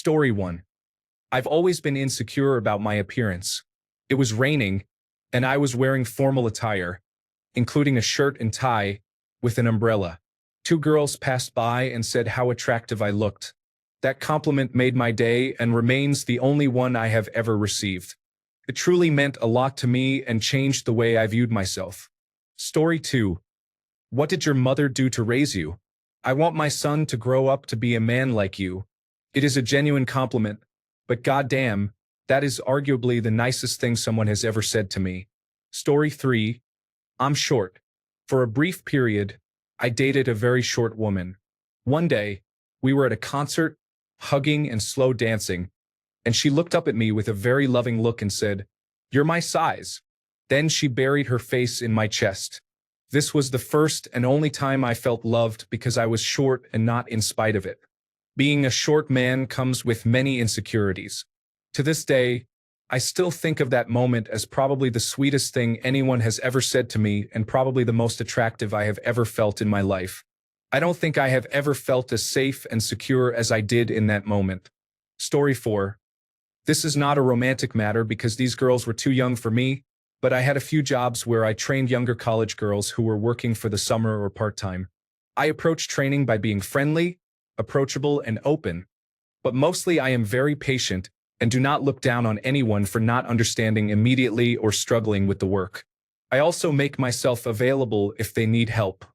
Story 1. I've always been insecure about my appearance. It was raining, and I was wearing formal attire, including a shirt and tie, with an umbrella. Two girls passed by and said how attractive I looked. That compliment made my day and remains the only one I have ever received. It truly meant a lot to me and changed the way I viewed myself. Story 2. What did your mother do to raise you? I want my son to grow up to be a man like you. It is a genuine compliment, but goddamn, that is arguably the nicest thing someone has ever said to me. Story 3. I'm short. For a brief period, I dated a very short woman. One day, we were at a concert, hugging and slow dancing, and she looked up at me with a very loving look and said, "You're my size." Then she buried her face in my chest. This was the first and only time I felt loved because I was short and not in spite of it. Being a short man comes with many insecurities. To this day, I still think of that moment as probably the sweetest thing anyone has ever said to me and probably the most attractive I have ever felt in my life. I don't think I have ever felt as safe and secure as I did in that moment. Story 4. This is not a romantic matter because these girls were too young for me, but I had a few jobs where I trained younger college girls who were working for the summer or part-time. I approach training by being friendly, approachable, and open, but mostly I am very patient and do not look down on anyone for not understanding immediately or struggling with the work. I also make myself available if they need help.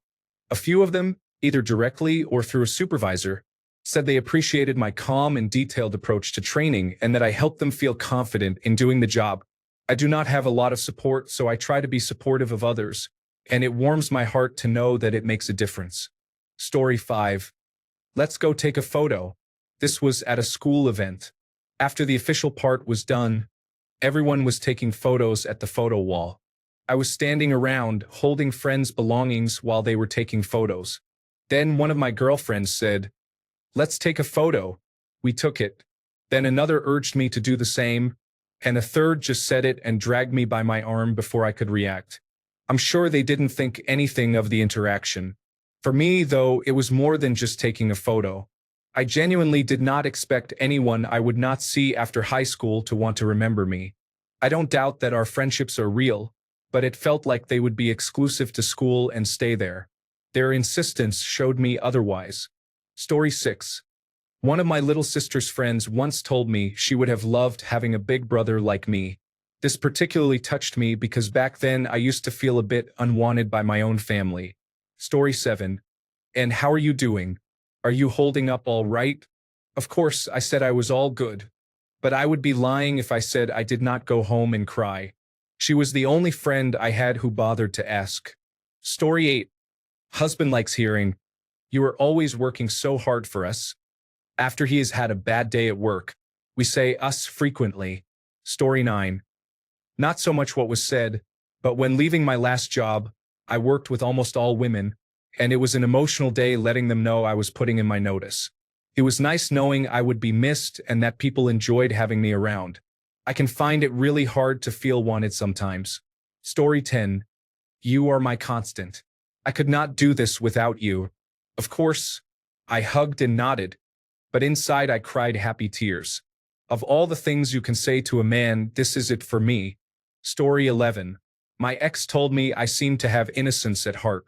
A few of them, either directly or through a supervisor, said they appreciated my calm and detailed approach to training and that I helped them feel confident in doing the job. I do not have a lot of support, so I try to be supportive of others, and it warms my heart to know that it makes a difference. Story 5. Let's go take a photo. This was at a school event. After the official part was done, everyone was taking photos at the photo wall. I was standing around, holding friends' belongings while they were taking photos. Then one of my girlfriends said, "Let's take a photo." We took it. Then another urged me to do the same, and a third just said it and dragged me by my arm before I could react. I'm sure they didn't think anything of the interaction. For me, though, it was more than just taking a photo. I genuinely did not expect anyone I would not see after high school to want to remember me. I don't doubt that our friendships are real, but it felt like they would be exclusive to school and stay there. Their insistence showed me otherwise. Story 6. One of my little sister's friends once told me she would have loved having a big brother like me. This particularly touched me because back then I used to feel a bit unwanted by my own family. Story 7. And how are you doing? Are you holding up all right? Of course, I said I was all good. But I would be lying if I said I did not go home and cry. She was the only friend I had who bothered to ask. Story 8. Husband likes hearing, "You are always working so hard for us." After he has had a bad day at work, we say us frequently. Story 9. Not so much what was said, but when leaving my last job, I worked with almost all women, and it was an emotional day letting them know I was putting in my notice. It was nice knowing I would be missed and that people enjoyed having me around. I can find it really hard to feel wanted sometimes. Story 10. You are my constant. I could not do this without you. Of course, I hugged and nodded, but inside I cried happy tears. Of all the things you can say to a man, this is it for me. Story 11. My ex told me I seemed to have innocence at heart.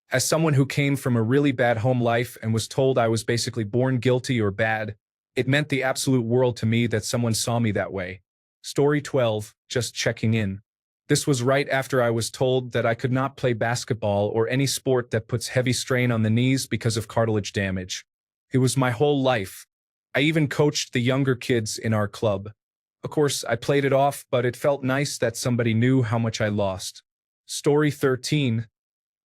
As someone who came from a really bad home life and was told I was basically born guilty or bad, it meant the absolute world to me that someone saw me that way. Story 12. Just checking in. This was right after I was told that I could not play basketball or any sport that puts heavy strain on the knees because of cartilage damage. It was my whole life. I even coached the younger kids in our club. Of course, I played it off, but it felt nice that somebody knew how much I lost. Story 13.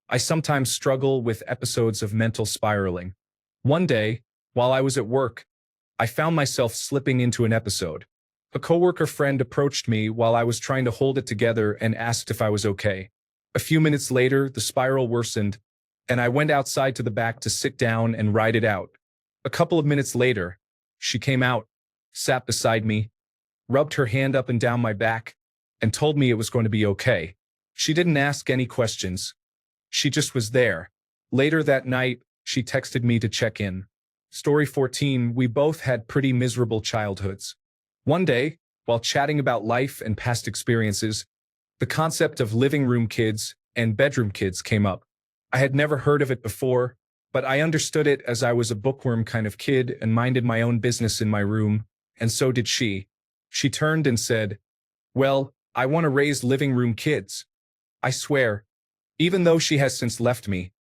I sometimes struggle with episodes of mental spiraling. One day, while I was at work, I found myself slipping into an episode. A coworker friend approached me while I was trying to hold it together and asked if I was okay. A few minutes later, the spiral worsened, and I went outside to the back to sit down and ride it out. A couple of minutes later, she came out, sat beside me, rubbed her hand up and down my back, and told me it was going to be okay. She didn't ask any questions. She just was there. Later that night, she texted me to check in. Story 14, we both had pretty miserable childhoods. One day, while chatting about life and past experiences, the concept of living room kids and bedroom kids came up. I had never heard of it before, but I understood it as I was a bookworm kind of kid and minded my own business in my room, and so did she. She turned and said, "Well, I want to raise living room kids." I swear, even though she has since left me,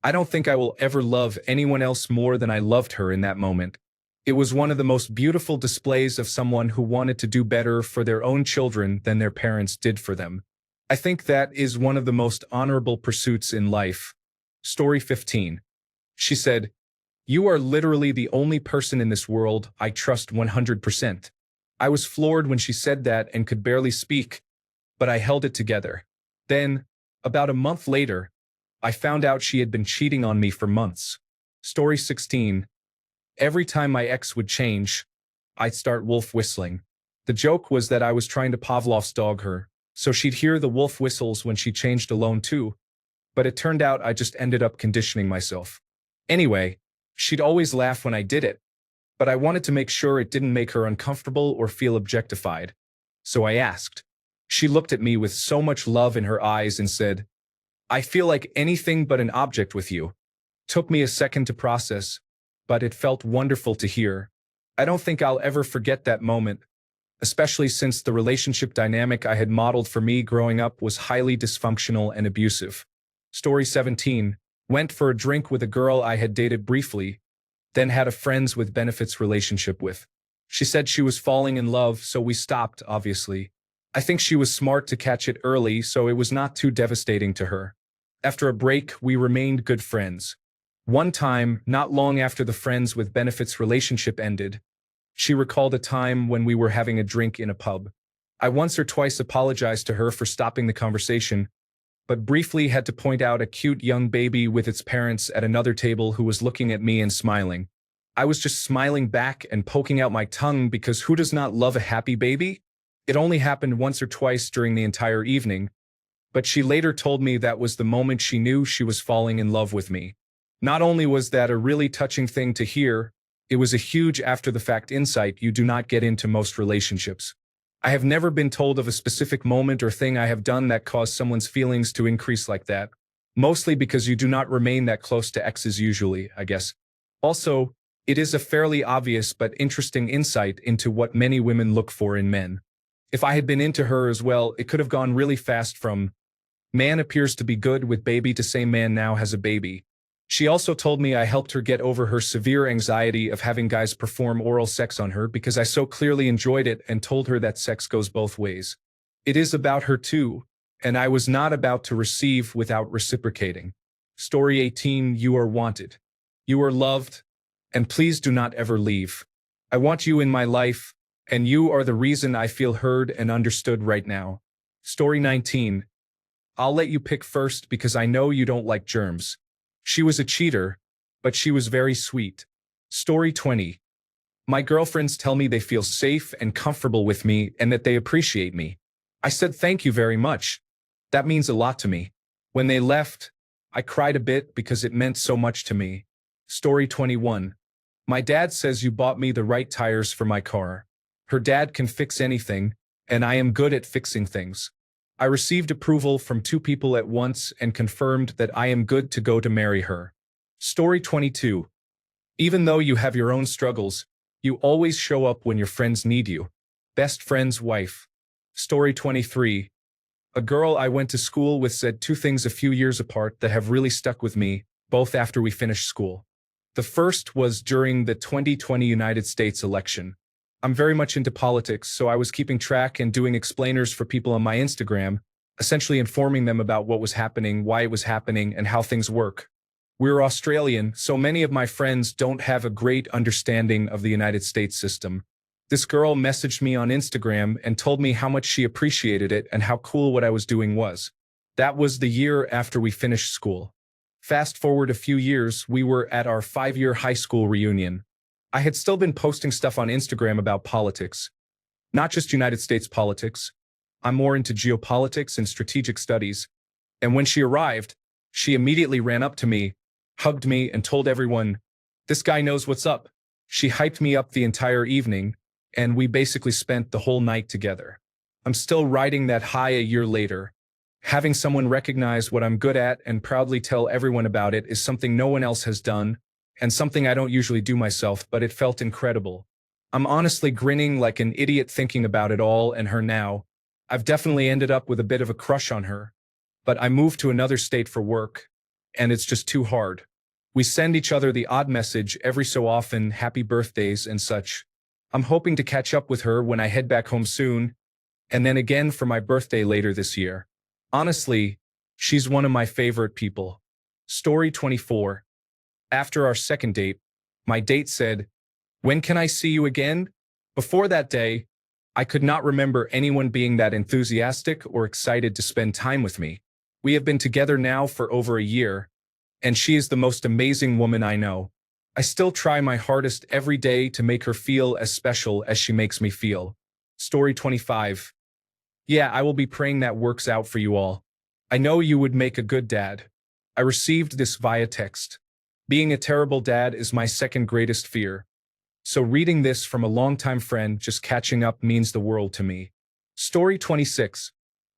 I don't think I will ever love anyone else more than I loved her in that moment. It was one of the most beautiful displays of someone who wanted to do better for their own children than their parents did for them. I think that is one of the most honorable pursuits in life. Story 15. She said, "You are literally the only person in this world I trust 100%. I was floored when she said that and could barely speak, but I held it together. Then, about a month later, I found out she had been cheating on me for months. Story 16. Every time my ex would change, I'd start wolf whistling. The joke was that I was trying to Pavlov's dog her, so she'd hear the wolf whistles when she changed alone too, but it turned out I just ended up conditioning myself. Anyway, she'd always laugh when I did it, but I wanted to make sure it didn't make her uncomfortable or feel objectified. So I asked. She looked at me with so much love in her eyes and said, "I feel like anything but an object with you." Took me a second to process, but it felt wonderful to hear. I don't think I'll ever forget that moment, especially since the relationship dynamic I had modeled for me growing up was highly dysfunctional and abusive. Story 17. Went for a drink with a girl I had dated briefly, then had a friends with benefits relationship with. She said she was falling in love, so we stopped, obviously. I think she was smart to catch it early, so it was not too devastating to her. After a break, we remained good friends. One time, not long after the friends with benefits relationship ended, she recalled a time when we were having a drink in a pub. I once or twice apologized to her for stopping the conversation, but briefly had to point out a cute young baby with its parents at another table who was looking at me and smiling. I was just smiling back and poking out my tongue because who does not love a happy baby? It only happened once or twice during the entire evening, but she later told me that was the moment she knew she was falling in love with me. Not only was that a really touching thing to hear, it was a huge after-the-fact insight you do not get into most relationships. I have never been told of a specific moment or thing I have done that caused someone's feelings to increase like that, mostly because you do not remain that close to exes usually, I guess. Also, it is a fairly obvious but interesting insight into what many women look for in men. If I had been into her as well, it could have gone really fast from "man appears to be good with baby" to say "man now has a baby." She also told me I helped her get over her severe anxiety of having guys perform oral sex on her because I so clearly enjoyed it and told her that sex goes both ways. It is about her too, and I was not about to receive without reciprocating. Story 18. You are wanted. You are loved, and please do not ever leave. I want you in my life, and you are the reason I feel heard and understood right now. Story 19. I'll let you pick first because I know you don't like germs. She was a cheater, but she was very sweet. Story 20. My girlfriends tell me they feel safe and comfortable with me and that they appreciate me. I said thank you very much. That means a lot to me. When they left, I cried a bit because it meant so much to me. Story 21. My dad says you bought me the right tires for my car. Her dad can fix anything, and I am good at fixing things. I received approval from 2 people at once and confirmed that I am good to go to marry her. Story 22. Even though you have your own struggles, you always show up when your friends need you. Best friend's wife. Story 23. A girl I went to school with said 2 things a few years apart that have really stuck with me, both after we finished school. The first was during the 2020 United States election. I'm very much into politics, so I was keeping track and doing explainers for people on my Instagram, essentially informing them about what was happening, why it was happening, and how things work. We're Australian, so many of my friends don't have a great understanding of the United States system. This girl messaged me on Instagram and told me how much she appreciated it and how cool what I was doing was. That was the year after we finished school. Fast forward a few years, we were at our 5-year high school reunion. I had still been posting stuff on Instagram about politics. Not just United States politics. I'm more into geopolitics and strategic studies. And when she arrived, she immediately ran up to me, hugged me, and told everyone, This guy knows what's up. She hyped me up the entire evening, and we basically spent the whole night together. I'm still riding that high a year later. Having someone recognize what I'm good at and proudly tell everyone about it is something no one else has done, and something I don't usually do myself, but it felt incredible. I'm honestly grinning like an idiot thinking about it all and her now. I've definitely ended up with a bit of a crush on her, but I moved to another state for work, and it's just too hard. We send each other the odd message every so often, happy birthdays and such. I'm hoping to catch up with her when I head back home soon, and then again for my birthday later this year. Honestly, she's one of my favorite people. Story 24. After our second date, my date said, "When can I see you again?" Before that day, I could not remember anyone being that enthusiastic or excited to spend time with me. We have been together now for over a year, and she is the most amazing woman I know. I still try my hardest every day to make her feel as special as she makes me feel. Story 25. Yeah, I will be praying that works out for you all. I know you would make a good dad. I received this via text. Being a terrible dad is my second greatest fear. So reading this from a longtime friend just catching up means the world to me. Story 26.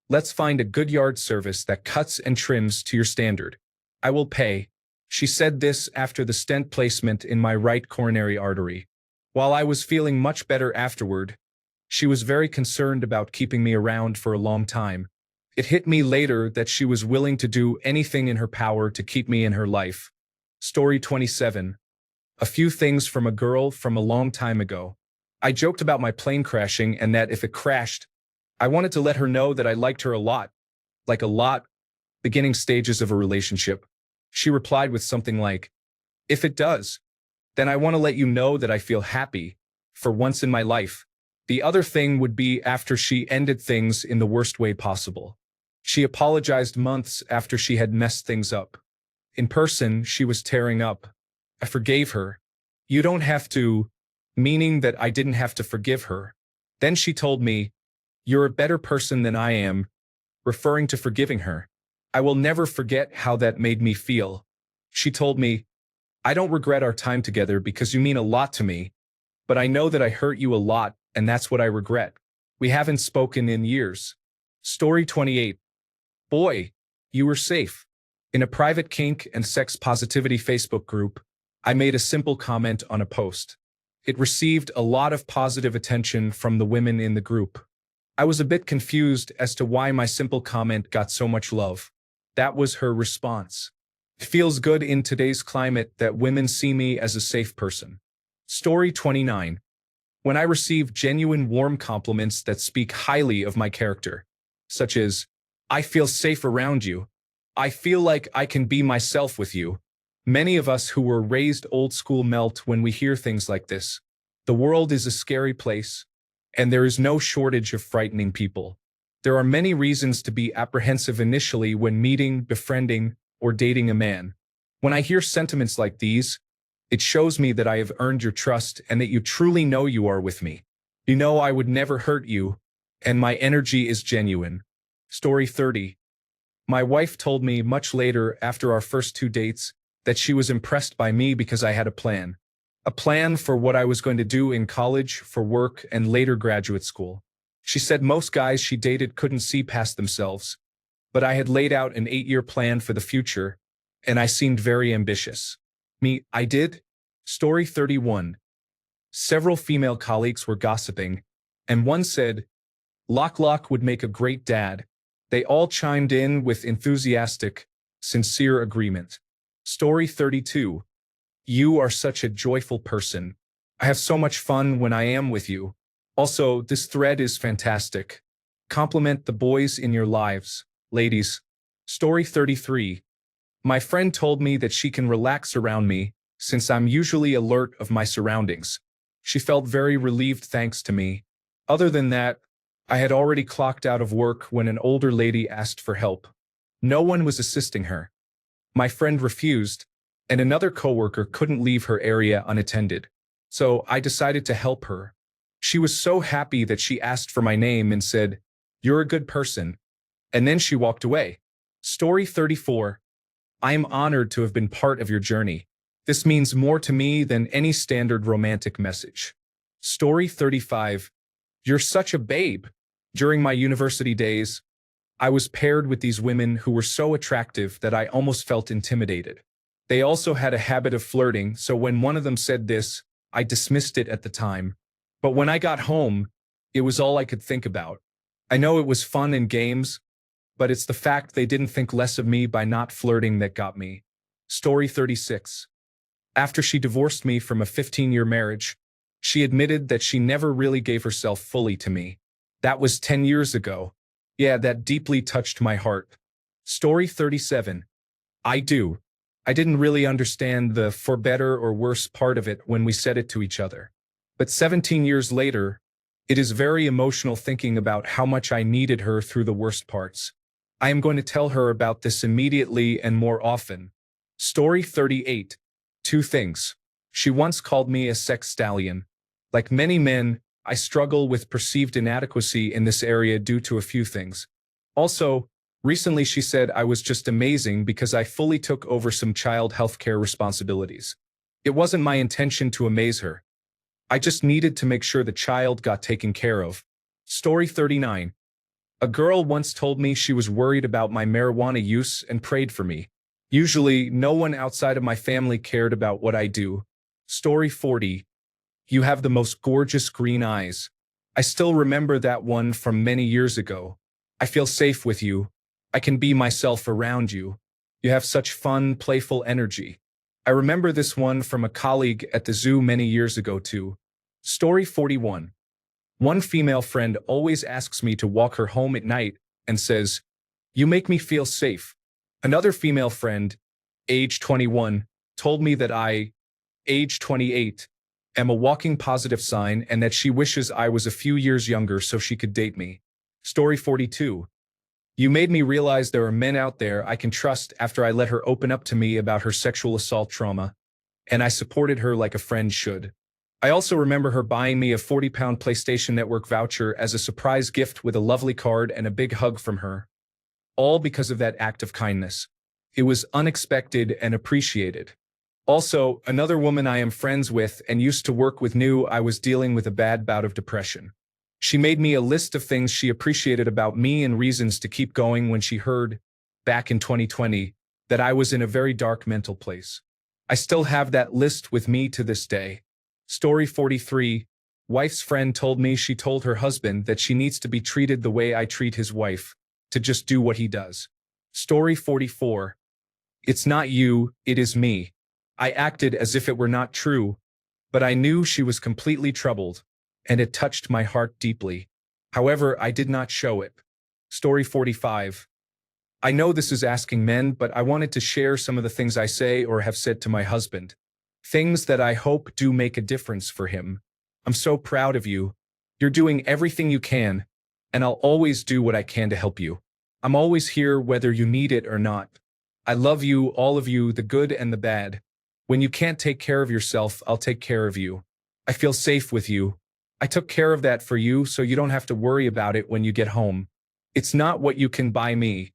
Let's find a good yard service that cuts and trims to your standard. I will pay. She said this after the stent placement in my right coronary artery. While I was feeling much better afterward, she was very concerned about keeping me around for a long time. It hit me later that she was willing to do anything in her power to keep me in her life. Story 27. A few things from a girl from a long time ago. I joked about my plane crashing and that if it crashed, I wanted to let her know that I liked her a lot. Like a lot. Beginning stages of a relationship. She replied with something like, "If it does, then I want to let you know that I feel happy, for once in my life." The other thing would be after she ended things in the worst way possible. She apologized months after she had messed things up. In person, she was tearing up. I forgave her. You don't have to, meaning that I didn't have to forgive her. Then she told me, "You're a better person than I am," referring to forgiving her. I will never forget how that made me feel. She told me, "I don't regret our time together because you mean a lot to me, but I know that I hurt you a lot, and that's what I regret. We haven't spoken in years." Story 28. Boy, you were safe. In a private kink and sex positivity Facebook group, I made a simple comment on a post. It received a lot of positive attention from the women in the group. I was a bit confused as to why my simple comment got so much love. That was her response. It feels good in today's climate that women see me as a safe person. Story 29. When I receive genuine warm compliments that speak highly of my character, such as, "I feel safe around you. I feel like I can be myself with you." Many of us who were raised old school melt when we hear things like this. The world is a scary place, and there is no shortage of frightening people. There are many reasons to be apprehensive initially when meeting, befriending, or dating a man. When I hear sentiments like these, it shows me that I have earned your trust and that you truly know you are with me. You know I would never hurt you, and my energy is genuine. Story 30. My wife told me much later after our first 2 dates that she was impressed by me because I had a plan. A plan for what I was going to do in college, for work, and later graduate school. She said most guys she dated couldn't see past themselves, but I had laid out an 8-year plan for the future, and I seemed very ambitious. I did. Story 31. Several female colleagues were gossiping, and one said, Lock would make a great dad. They all chimed in with enthusiastic, sincere agreement. Story 32. You are such a joyful person. I have so much fun when I am with you. Also, this thread is fantastic. Compliment the boys in your lives, ladies. Story 33. My friend told me that she can relax around me, since I'm usually alert of my surroundings. She felt very relieved thanks to me. Other than that, I had already clocked out of work when an older lady asked for help. No one was assisting her. My friend refused, and another coworker couldn't leave her area unattended. So I decided to help her. She was so happy that she asked for my name and said, "You're a good person." And then she walked away. Story 34. I am honored to have been part of your journey. This means more to me than any standard romantic message. Story 35. You're such a babe. During my university days, I was paired with these women who were so attractive that I almost felt intimidated. They also had a habit of flirting, so when one of them said this, I dismissed it at the time. But when I got home, it was all I could think about. I know it was fun and games, but it's the fact they didn't think less of me by not flirting that got me. Story 36. After she divorced me from a 15-year marriage, she admitted that she never really gave herself fully to me. That was 10 years ago. Yeah, that deeply touched my heart. Story 37. I didn't really understand the for better or worse part of it when we said it to each other. But 17 years later, it is very emotional thinking about how much I needed her through the worst parts. I am going to tell her about this immediately and more often. Story 38. Two things. She once called me a sex stallion. Like many men, I struggle with perceived inadequacy in this area due to a few things. Also, recently she said I was just amazing because I fully took over some child healthcare responsibilities. It wasn't my intention to amaze her. I just needed to make sure the child got taken care of. Story 39. A girl once told me she was worried about my marijuana use and prayed for me. Usually, no one outside of my family cared about what I do. Story 40. You have the most gorgeous green eyes. I still remember that one from many years ago. I feel safe with you. I can be myself around you. You have such fun, playful energy. I remember this one from a colleague at the zoo many years ago too. Story 41. One female friend always asks me to walk her home at night and says, "You make me feel safe." Another female friend, age 21, told me that I, age 28, am a walking positive sign and that she wishes I was a few years younger so she could date me. Story 42. You made me realize there are men out there I can trust after I let her open up to me about her sexual assault trauma, and I supported her like a friend should. I also remember her buying me a 40-pound PlayStation Network voucher as a surprise gift with a lovely card and a big hug from her. All because of that act of kindness. It was unexpected and appreciated. Also, another woman I am friends with and used to work with knew I was dealing with a bad bout of depression. She made me a list of things she appreciated about me and reasons to keep going when she heard, back in 2020, that I was in a very dark mental place. I still have that list with me to this day. Story 43. Wife's friend told me she told her husband that she needs to be treated the way I treat his wife, to just do what he does. Story 44. It's not you, it is me. I acted as if it were not true, but I knew she was completely troubled, and it touched my heart deeply. However, I did not show it. Story 45. I know this is asking men, but I wanted to share some of the things I say or have said to my husband. Things that I hope do make a difference for him. I'm so proud of you. You're doing everything you can, and I'll always do what I can to help you. I'm always here whether you need it or not. I love you, all of you, the good and the bad. When you can't take care of yourself, I'll take care of you. I feel safe with you. I took care of that for you so you don't have to worry about it when you get home. It's not what you can buy me.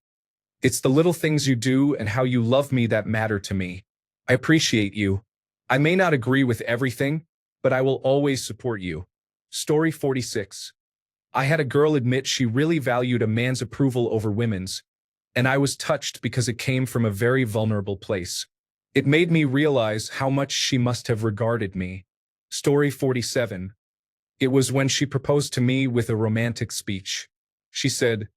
It's the little things you do and how you love me that matter to me. I appreciate you. I may not agree with everything, but I will always support you. Story 46. I had a girl admit she really valued a man's approval over women's, and I was touched because it came from a very vulnerable place. It made me realize how much she must have regarded me. Story 47. It was when she proposed to me with a romantic speech. She said,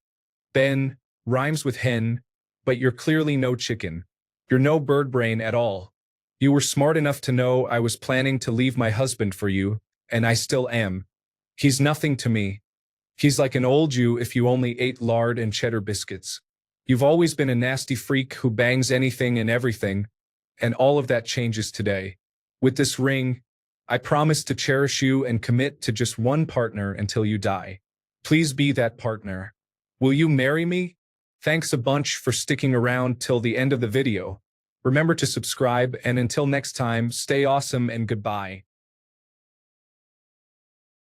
"Ben, rhymes with hen, but you're clearly no chicken. You're no bird brain at all. You were smart enough to know I was planning to leave my husband for you, and I still am. He's nothing to me. He's like an old you if you only ate lard and cheddar biscuits. You've always been a nasty freak who bangs anything and everything, and all of that changes today. With this ring, I promise to cherish you and commit to just one partner until you die. Please be that partner. Will you marry me?" Thanks a bunch for sticking around till the end of the video. Remember to subscribe, and until next time, stay awesome and goodbye.